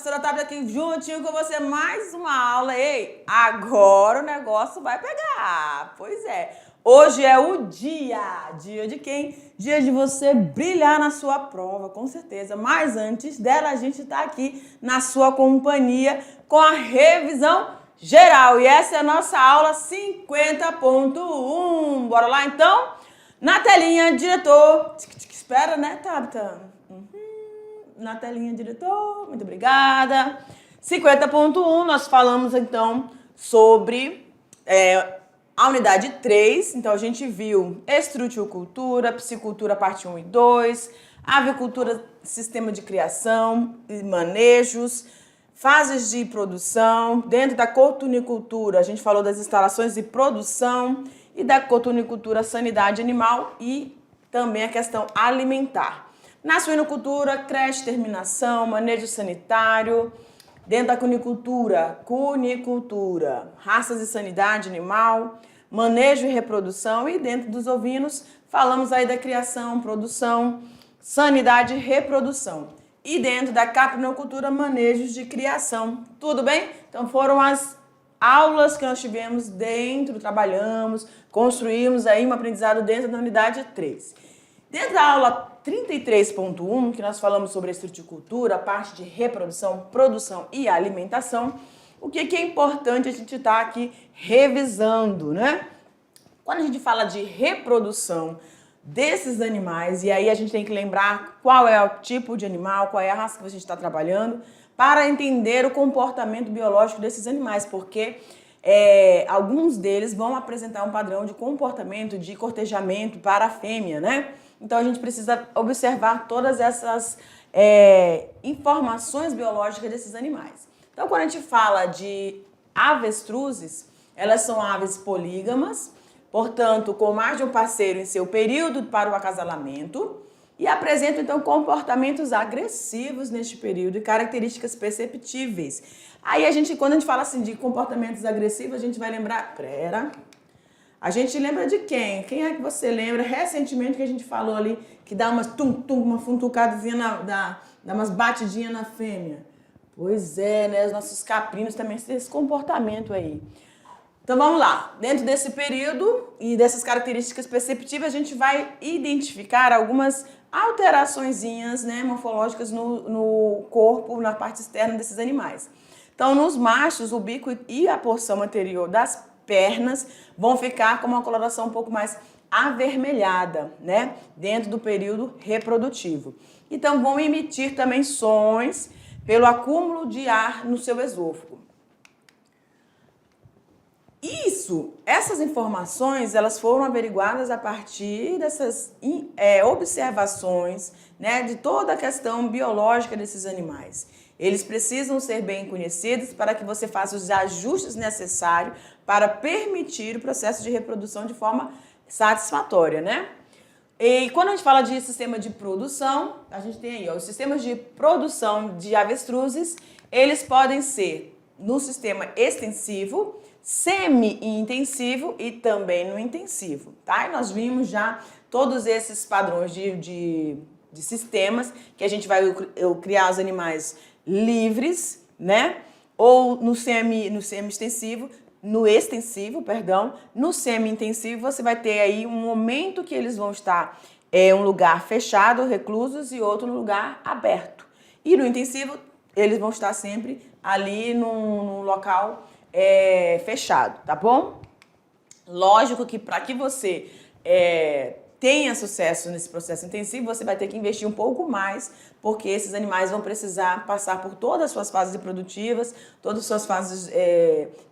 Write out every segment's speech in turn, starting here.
professora Tabita aqui juntinho com você, mais uma aula. Ei, agora o negócio vai pegar. Pois é, hoje é o dia. Dia de quem? Dia de você brilhar na sua prova, com certeza. Mas antes dela, a gente tá aqui na sua companhia com a revisão geral. E essa é a nossa aula 50.1. Bora lá, então? Na telinha, diretor. Espera, né, Tabita? Na telinha, diretor, muito obrigada. 50.1, nós falamos então sobre a unidade 3. Então a gente viu estrutiocultura, piscicultura parte 1 e 2, avicultura, sistema de criação e manejos, fases de produção. Dentro da cotunicultura, a gente falou das instalações de produção e da cotunicultura, sanidade animal e também a questão alimentar. Na suinocultura, creche, terminação, manejo sanitário. Dentro da cunicultura, raças e sanidade animal, manejo e reprodução. E dentro dos ovinos, falamos aí da criação, produção, sanidade e reprodução. E dentro da caprinocultura, manejos de criação. Tudo bem? Então foram as aulas que nós tivemos dentro, trabalhamos, construímos aí um aprendizado dentro da unidade 3. Dentro da aula 33.1, que nós falamos sobre a estruticultura, a parte de reprodução, produção e alimentação, o que é importante a gente estar aqui revisando, né? Quando a gente fala de reprodução desses animais, e aí a gente tem que lembrar qual é o tipo de animal, qual é a raça que a gente está trabalhando, para entender o comportamento biológico desses animais, porque alguns deles vão apresentar um padrão de comportamento, de cortejamento para a fêmea, né? Então a gente precisa observar todas essas informações biológicas desses animais. Então quando a gente fala de avestruzes, elas são aves polígamas, portanto com mais de um parceiro em seu período para o acasalamento, e apresentam então comportamentos agressivos neste período e características perceptíveis. Aí quando a gente fala assim de comportamentos agressivos, a gente vai lembrar, a gente lembra de quem? Quem é que você lembra recentemente que a gente falou ali, que dá umas uma funtucadazinha, dá umas batidinhas na fêmea? Pois é, né? Os nossos caprinos também têm esse comportamento aí. Então vamos lá. Dentro desse período e dessas características perceptíveis, a gente vai identificar algumas alteraçõezinhas, né, morfológicas no corpo, na parte externa desses animais. Então, nos machos, o bico e a porção anterior das pernas vão ficar com uma coloração um pouco mais avermelhada, né? Dentro do período reprodutivo. Então, vão emitir também sons pelo acúmulo de ar no seu esôfago. Essas informações, elas foram averiguadas a partir dessas observações, né, de toda a questão biológica desses animais. Eles precisam ser bem conhecidos para que você faça os ajustes necessários para permitir o processo de reprodução de forma satisfatória, né? E quando a gente fala de sistema de produção, a gente tem aí, os sistemas de produção de avestruzes, eles podem ser no sistema extensivo, semi-intensivo e também no intensivo, tá? E nós vimos já todos esses padrões de sistemas que a gente vai criar os animais livres, né? Ou no semi-extensivo, no semi-intensivo você vai ter aí um momento que eles vão estar um lugar fechado, reclusos, e outro no lugar aberto. E no intensivo, eles vão estar sempre ali num local fechado, tá bom? Lógico que para que você tenha sucesso nesse processo intensivo, você vai ter que investir um pouco mais, porque esses animais vão precisar passar por todas as suas fases reprodutivas, todas as suas fases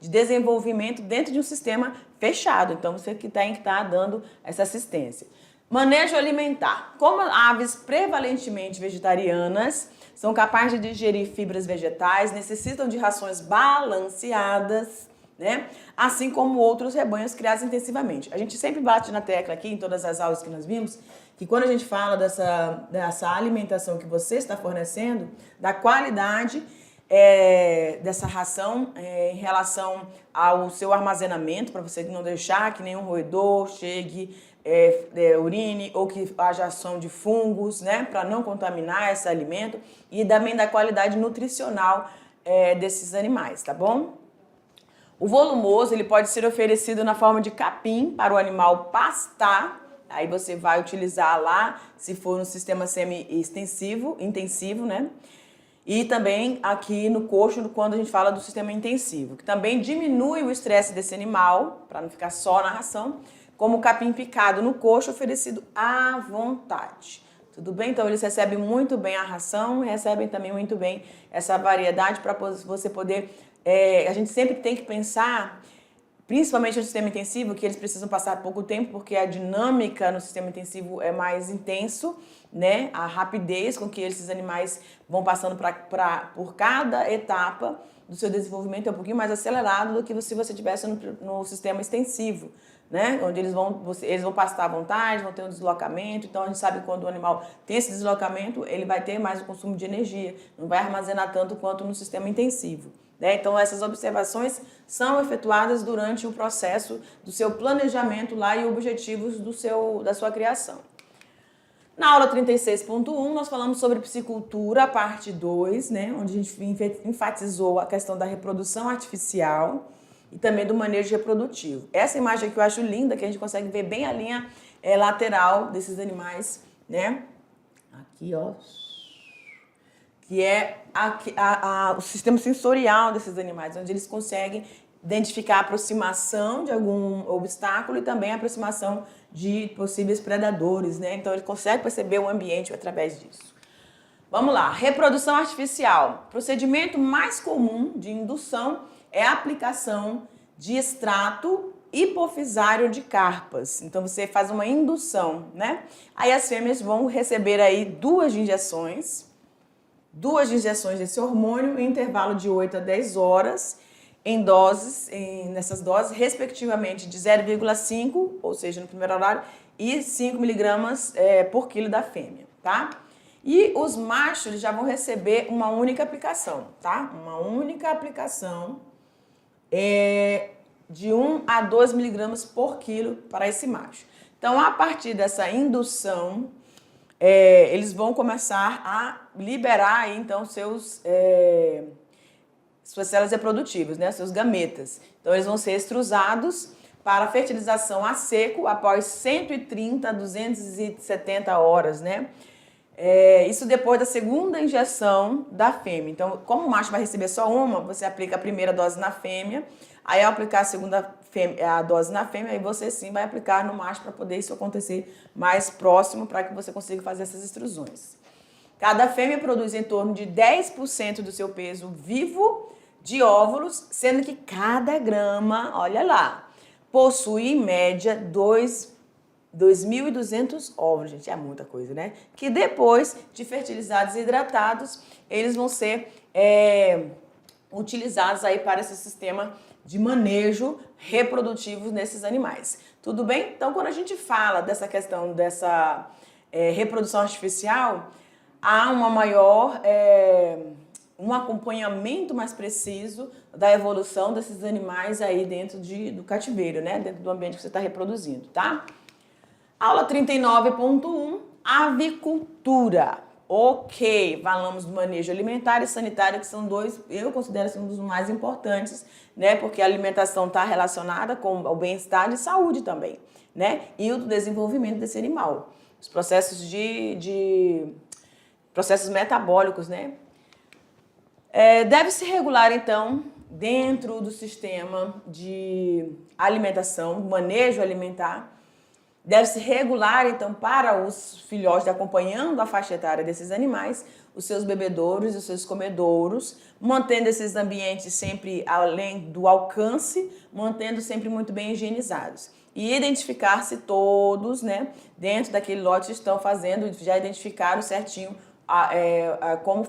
de desenvolvimento dentro de um sistema fechado. Então, você que tem que estar dando essa assistência. Manejo alimentar. Como aves prevalentemente vegetarianas, são capazes de digerir fibras vegetais, necessitam de rações balanceadas, né? Assim como outros rebanhos criados intensivamente. A gente sempre bate na tecla aqui, em todas as aulas que nós vimos, que quando a gente fala dessa alimentação que você está fornecendo, da qualidade, dessa ração em relação ao seu armazenamento, para você não deixar que nenhum roedor chegue, urine ou que haja ação de fungos, né, para não contaminar esse alimento, e também da qualidade nutricional desses animais, tá bom? O volumoso ele pode ser oferecido na forma de capim para o animal pastar. Aí você vai utilizar lá, se for no sistema semi-extensivo, intensivo, né? E também aqui no coxo, quando a gente fala do sistema intensivo, que também diminui o estresse desse animal, para não ficar só na ração, como o capim picado no coxo, oferecido à vontade. Tudo bem? Então eles recebem muito bem a ração, recebem também muito bem essa variedade para você poder... a gente sempre tem que pensar, principalmente no sistema intensivo, que eles precisam passar pouco tempo, porque a dinâmica no sistema intensivo é mais intenso, né? A rapidez com que esses animais vão passando por cada etapa do seu desenvolvimento é um pouquinho mais acelerado do que se você estivesse no sistema extensivo, né? Onde eles vão pastar à vontade, vão ter um deslocamento. Então a gente sabe que quando o animal tem esse deslocamento, ele vai ter mais o consumo de energia, não vai armazenar tanto quanto no sistema intensivo. Né? Então, essas observações são efetuadas durante o processo do seu planejamento lá e objetivos da sua criação. Na aula 36.1, nós falamos sobre psicultura, parte 2, né? Onde a gente enfatizou a questão da reprodução artificial e também do manejo reprodutivo. Essa imagem aqui eu acho linda, que a gente consegue ver bem a linha lateral desses animais, né? Aqui, ó. Que é o sistema sensorial desses animais, onde eles conseguem identificar a aproximação de algum obstáculo e também a aproximação de possíveis predadores, né? Então, ele consegue perceber o ambiente através disso. Vamos lá, reprodução artificial. O procedimento mais comum de indução é a aplicação de extrato hipofisário de carpas. Então, você faz uma indução, né? Aí as fêmeas vão receber aí duas injeções desse hormônio em intervalo de 8 a 10 horas, nessas doses, respectivamente, de 0,5, ou seja, no primeiro horário, e 5 miligramas por quilo da fêmea, tá? E os machos eles já vão receber uma única aplicação, tá? Uma única aplicação de 1 a 2 miligramas por quilo para esse macho. Então, a partir dessa indução, eles vão começar a liberar aí, então, suas células reprodutivas, né, seus gametas. Então, eles vão ser extrusados para fertilização a seco após 130 a 270 horas, né? Isso depois da segunda injeção da fêmea. Então, como o macho vai receber só uma, você aplica a primeira dose na fêmea, aí ao aplicar a dose na fêmea, aí você sim vai aplicar no macho para poder isso acontecer mais próximo, para que você consiga fazer essas extrusões. Cada fêmea produz em torno de 10% do seu peso vivo de óvulos, sendo que cada grama, olha lá, possui em média 2.200 óvulos, gente, é muita coisa, né? Que depois de fertilizados e hidratados, eles vão ser utilizados aí para esse sistema de manejo reprodutivo nesses animais. Tudo bem? Então, quando a gente fala dessa questão dessa reprodução artificial, há um acompanhamento mais preciso da evolução desses animais aí dentro do cativeiro, né? Dentro do ambiente que você está reproduzindo, tá? Aula 39.1, avicultura. Ok, falamos do manejo alimentar e sanitário, que são dois, eu considero um dos mais importantes, né? Porque a alimentação está relacionada com o bem-estar e saúde também, né? E o desenvolvimento desse animal. Os processos processos metabólicos, né? Deve-se regular, então, dentro do sistema de alimentação, manejo alimentar, deve-se regular, então, para os filhotes, acompanhando a faixa etária desses animais, os seus bebedouros e os seus comedouros, mantendo esses ambientes sempre além do alcance, mantendo sempre muito bem higienizados. E identificar se todos, né, dentro daquele lote estão fazendo, já identificaram certinho como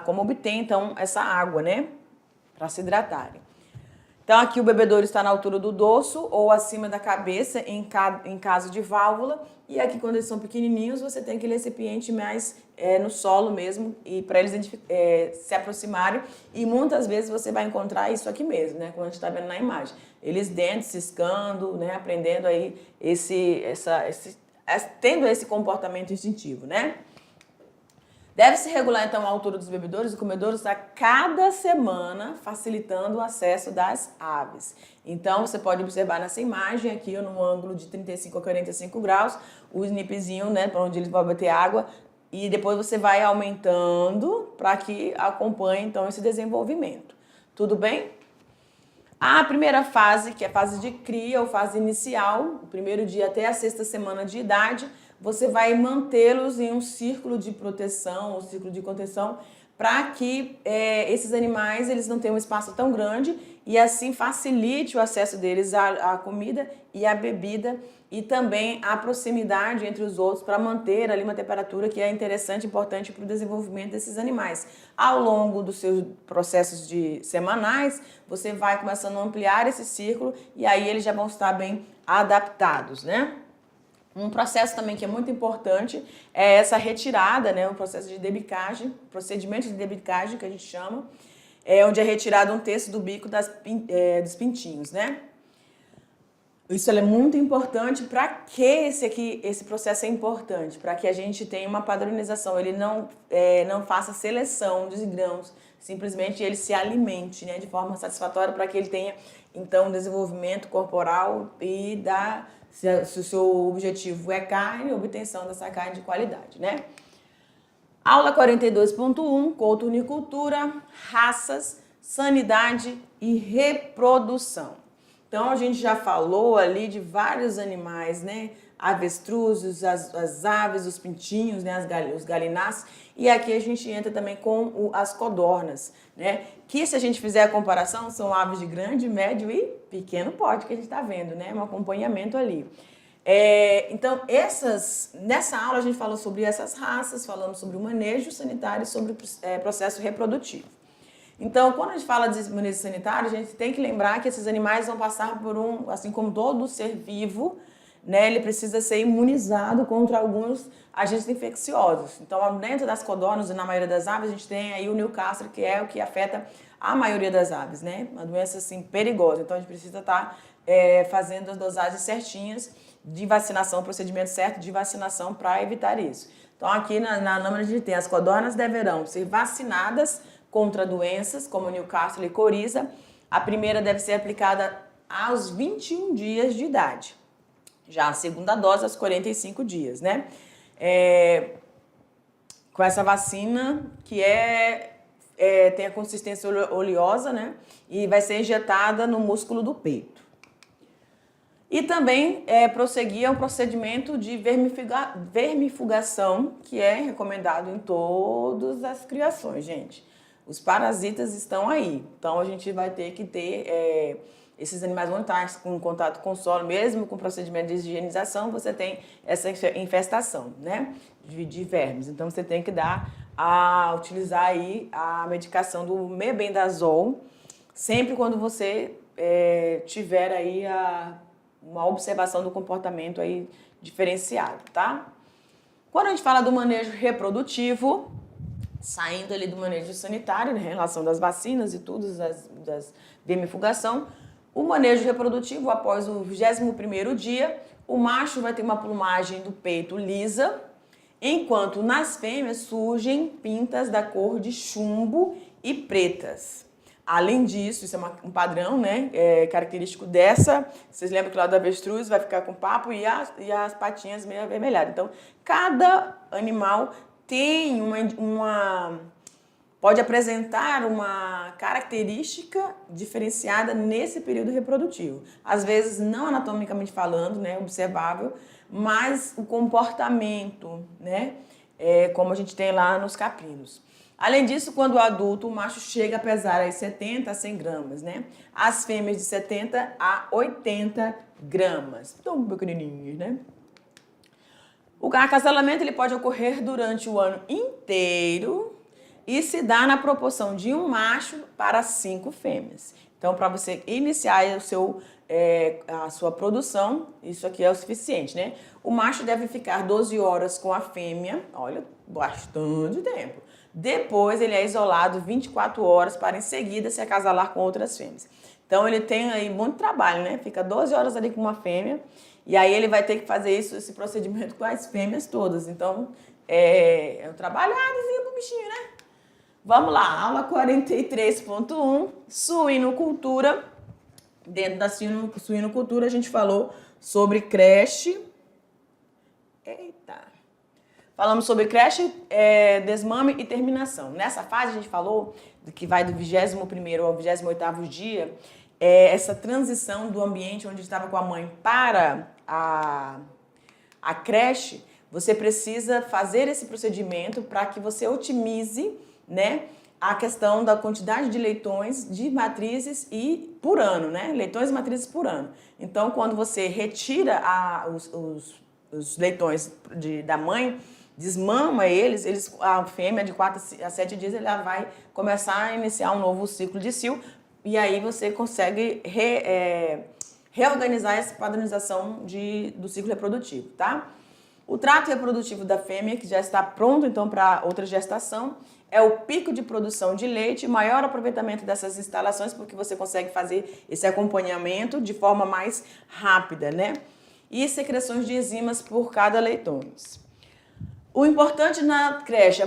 como obter, então, essa água, né, para se hidratarem. Então, aqui o bebedouro está na altura do dorso ou acima da cabeça, em caso de válvula. E aqui, quando eles são pequenininhos, você tem aquele recipiente mais no solo mesmo, e para eles se aproximarem. E muitas vezes você vai encontrar isso aqui mesmo, né? Como a gente está vendo na imagem. Eles dentro, ciscando, né? Aprendendo aí tendo esse comportamento instintivo, né? Deve-se regular, então, a altura dos bebedouros e comedouros a cada semana, facilitando o acesso das aves. Então, você pode observar nessa imagem aqui, no ângulo de 35 a 45 graus, o snipzinho, né, para onde ele vai bater água, e depois você vai aumentando para que acompanhe, então, esse desenvolvimento. Tudo bem? A primeira fase, que é a fase de cria ou fase inicial, o primeiro dia até a 6ª semana de idade, você vai mantê-los em um círculo de proteção, um círculo de contenção, para que esses animais eles não tenham um espaço tão grande e assim facilite o acesso deles à comida e à bebida e também a proximidade entre os outros para manter ali uma temperatura que é interessante e importante para o desenvolvimento desses animais. Ao longo dos seus processos semanais, você vai começando a ampliar esse círculo e aí eles já vão estar bem adaptados, né? Um processo também que é muito importante é essa retirada, né? O processo de debicagem, procedimento de debicagem que a gente chama, onde é retirado 1/3 do bico dos pintinhos, né? Isso é muito importante. Para que esse processo é importante? Para que a gente tenha uma padronização, ele não faça seleção dos grãos, simplesmente ele se alimente, né, de forma satisfatória para que ele tenha, então, um desenvolvimento corporal e se o seu objetivo é carne, obtenção dessa carne de qualidade, né? Aula 42.1, coturnicultura, raças, sanidade e reprodução. Então, a gente já falou ali de vários animais, né? Avestruzes, as aves, os pintinhos, né? Os galináceos. E aqui a gente entra também com as codornas, né? Que, se a gente fizer a comparação, são aves de grande, médio e pequeno porte que a gente está vendo, né? Um acompanhamento ali. Então, nessa aula a gente falou sobre essas raças, falamos sobre o manejo sanitário e sobre o processo reprodutivo. Então, quando a gente fala de manejo sanitário, a gente tem que lembrar que esses animais vão passar por assim como todo ser vivo, né, ele precisa ser imunizado contra alguns agentes infecciosos. Então, dentro das codornas e na maioria das aves, a gente tem aí o Newcastle, que é o que afeta a maioria das aves, né? Uma doença, assim, perigosa. Então, a gente precisa estar fazendo as dosagens certinhas de vacinação, o procedimento certo de vacinação para evitar isso. Então, aqui na lâmina a gente tem as codornas deverão ser vacinadas contra doenças como Newcastle e coriza. A primeira deve ser aplicada aos 21 dias de idade. Já a segunda dose aos 45 dias, né? Com essa vacina que tem a consistência oleosa, né? E vai ser injetada no músculo do peito. E também prosseguir o procedimento de vermifugação, que é recomendado em todas as criações, gente. Os parasitas estão aí, então a gente vai ter que ter, esses animais vão estar em contato com o solo, mesmo com o procedimento de higienização, você tem essa infestação, né, de vermes. Então você tem que utilizar aí a medicação do mebendazol, sempre quando você tiver aí uma observação do comportamento aí diferenciado, tá? Quando a gente fala do manejo reprodutivo, saindo ali do manejo sanitário, né, em relação das vacinas e tudo, das vermifugação, o manejo reprodutivo, após o 21º dia, o macho vai ter uma plumagem do peito lisa, enquanto nas fêmeas surgem pintas da cor de chumbo e pretas. Além disso, isso é um padrão, né, característico dessa. Vocês lembram que lá do avestruz vai ficar com papo e as patinhas meio avermelhadas. Então, cada animal tem pode apresentar uma característica diferenciada nesse período reprodutivo. Às vezes, não anatomicamente falando, né, observável, mas o comportamento, né, como a gente tem lá nos caprinos. Além disso, quando adulto, o macho chega a pesar aí 70 a 100 gramas, né? As fêmeas de 70 a 80 gramas. Tão pequenininhos, né? O acasalamento ele pode ocorrer durante o ano inteiro e se dá na proporção de um macho para 5 fêmeas. Então, para você iniciar a sua produção, isso aqui é o suficiente, né? O macho deve ficar 12 horas com a fêmea, olha, bastante tempo. Depois, ele é isolado 24 horas para, em seguida, se acasalar com outras fêmeas. Então, ele tem aí muito trabalho, né? Fica 12 horas ali com uma fêmea, e aí ele vai ter que fazer esse procedimento com as fêmeas todas. Então, é um trabalhadozinho pro bichinho, né? Vamos lá, aula 43.1, suinocultura. Dentro da suinocultura, a gente falou sobre creche. Eita! Falamos sobre creche, desmame e terminação. Nessa fase, a gente falou que vai do 21º ao 28º dia, essa transição do ambiente onde estava com a mãe para a creche. Você precisa fazer esse procedimento para que você otimize, né, a questão da quantidade de leitões de matrizes e por ano, né? Leitões e matrizes por ano. Então, quando você retira os leitões da mãe, desmama eles, a fêmea de 4 a 7 dias, ela vai começar a iniciar um novo ciclo de cio, e aí você consegue reorganizar essa padronização do ciclo reprodutivo, tá? O trato reprodutivo da fêmea, que já está pronto, então, para outra gestação, é o pico de produção de leite, maior aproveitamento dessas instalações, porque você consegue fazer esse acompanhamento de forma mais rápida, né? E secreções de enzimas por cada leitões. O importante na creche é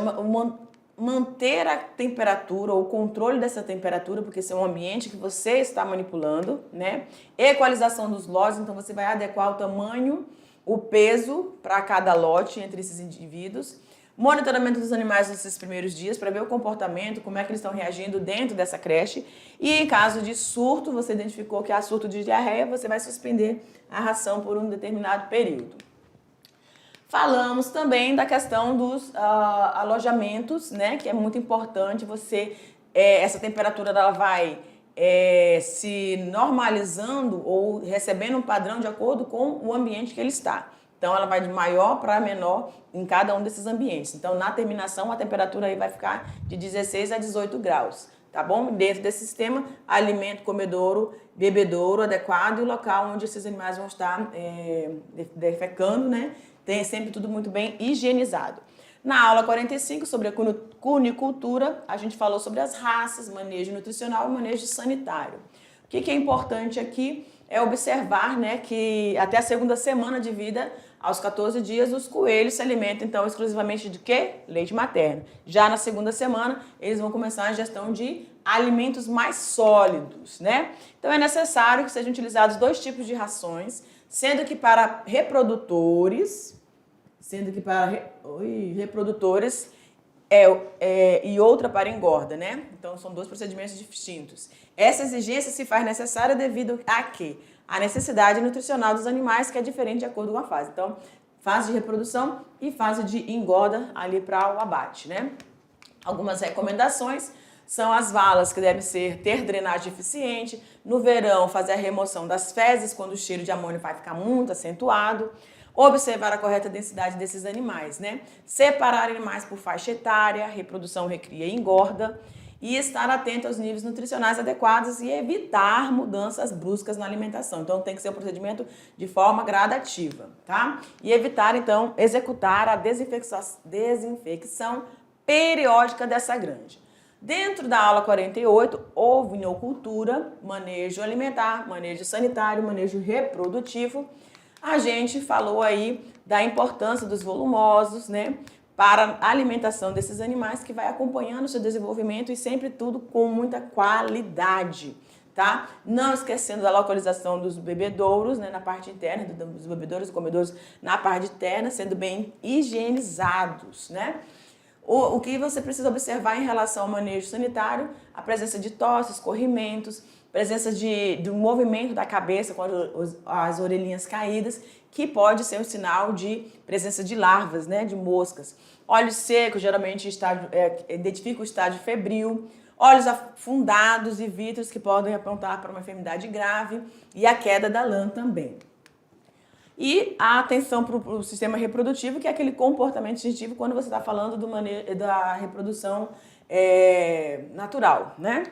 manter a temperatura, ou o controle dessa temperatura, porque esse é um ambiente que você está manipulando, né? Equalização dos lotes, então você vai adequar o tamanho, o peso para cada lote entre esses indivíduos. Monitoramento dos animais nesses primeiros dias para ver o comportamento, como é que eles estão reagindo dentro dessa creche. E em caso de surto, você identificou que há surto de diarreia, você vai suspender a ração por um determinado período. Falamos também da questão dos alojamentos, né, que é muito importante. Essa temperatura ela vai se normalizando ou recebendo um padrão de acordo com o ambiente que ele está. Então, ela vai de maior para menor em cada um desses ambientes. Então, na terminação, a temperatura aí vai ficar de 16 a 18 graus, tá bom? Dentro desse sistema, alimento, comedouro, bebedouro adequado e o local onde esses animais vão estar defecando, né? Tem sempre tudo muito bem higienizado. Na aula 45, sobre a cunicultura, a gente falou sobre as raças, manejo nutricional e manejo sanitário. O que é importante aqui é observar, né, que até a segunda semana de vida, aos 14 dias, os coelhos se alimentam, então, exclusivamente de quê? Leite materno. Já na segunda semana, eles vão começar a ingestão de alimentos mais sólidos, né? Então, é necessário que sejam utilizados 2 tipos de rações, sendo que para reprodutores e outra para engorda, né? Então, são 2 procedimentos distintos. Essa exigência se faz necessária devido a quê? A necessidade nutricional dos animais, que é diferente de acordo com a fase. Então, fase de reprodução e fase de engorda ali para o abate, né? Algumas recomendações são as valas, que devem ter drenagem eficiente. No verão, fazer a remoção das fezes, quando o cheiro de amônio vai ficar muito acentuado. Observar a correta densidade desses animais, né? Separar animais por faixa etária, reprodução, recria e engorda. E estar atento aos níveis nutricionais adequados e evitar mudanças bruscas na alimentação. Então, tem que ser um procedimento de forma gradativa, tá? E evitar, então, executar a desinfecção periódica dessa granja. Dentro da aula 48, ovinocultura, manejo alimentar, manejo sanitário, manejo reprodutivo. A gente falou aí da importância dos volumosos, né, para a alimentação desses animais, que vai acompanhando o seu desenvolvimento e sempre tudo com muita qualidade, tá? Não esquecendo da localização dos bebedouros, né, na parte interna, dos bebedouros e comedouros na parte interna, sendo bem higienizados, né? O que você precisa observar em relação ao manejo sanitário, a presença de tosse, escorrimentos, presença do movimento da cabeça com as orelhinhas caídas, que pode ser um sinal de presença de larvas, né, de moscas. Olhos secos, geralmente identifica o estágio febril. Olhos afundados e vítreos, que podem apontar para uma enfermidade grave, e a queda da lã também. E a atenção para o sistema reprodutivo, que é aquele comportamento instintivo quando você está falando da reprodução natural, né?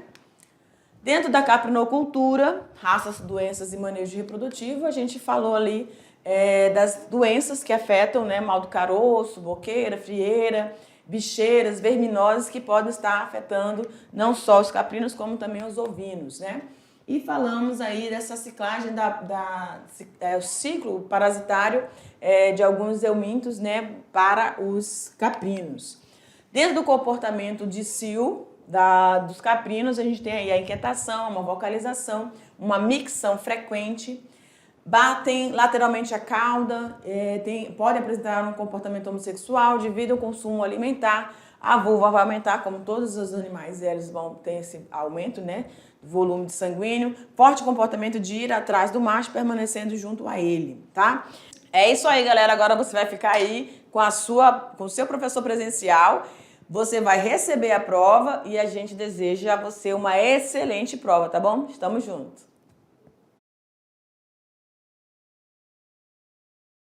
Dentro da caprinocultura, raças, doenças e manejo reprodutivo, a gente falou ali das doenças que afetam, né, mal do caroço, boqueira, frieira, bicheiras, verminoses, que podem estar afetando não só os caprinos, como também os ovinos, né? E falamos aí dessa ciclagem o ciclo parasitário de alguns eumintos, né, para os caprinos. Dentro do comportamento de cio dos caprinos, a gente tem aí a inquietação, uma vocalização, uma micção frequente, batem lateralmente a cauda, podem apresentar um comportamento homossexual devido ao consumo alimentar. A vulva vai aumentar, como todos os animais, eles vão ter esse aumento, né, do volume de sanguíneo, forte comportamento de ir atrás do macho, permanecendo junto a ele, tá? É isso aí, galera. Agora você vai ficar aí com o seu professor presencial. Você vai receber a prova e a gente deseja a você uma excelente prova, tá bom? Estamos juntos.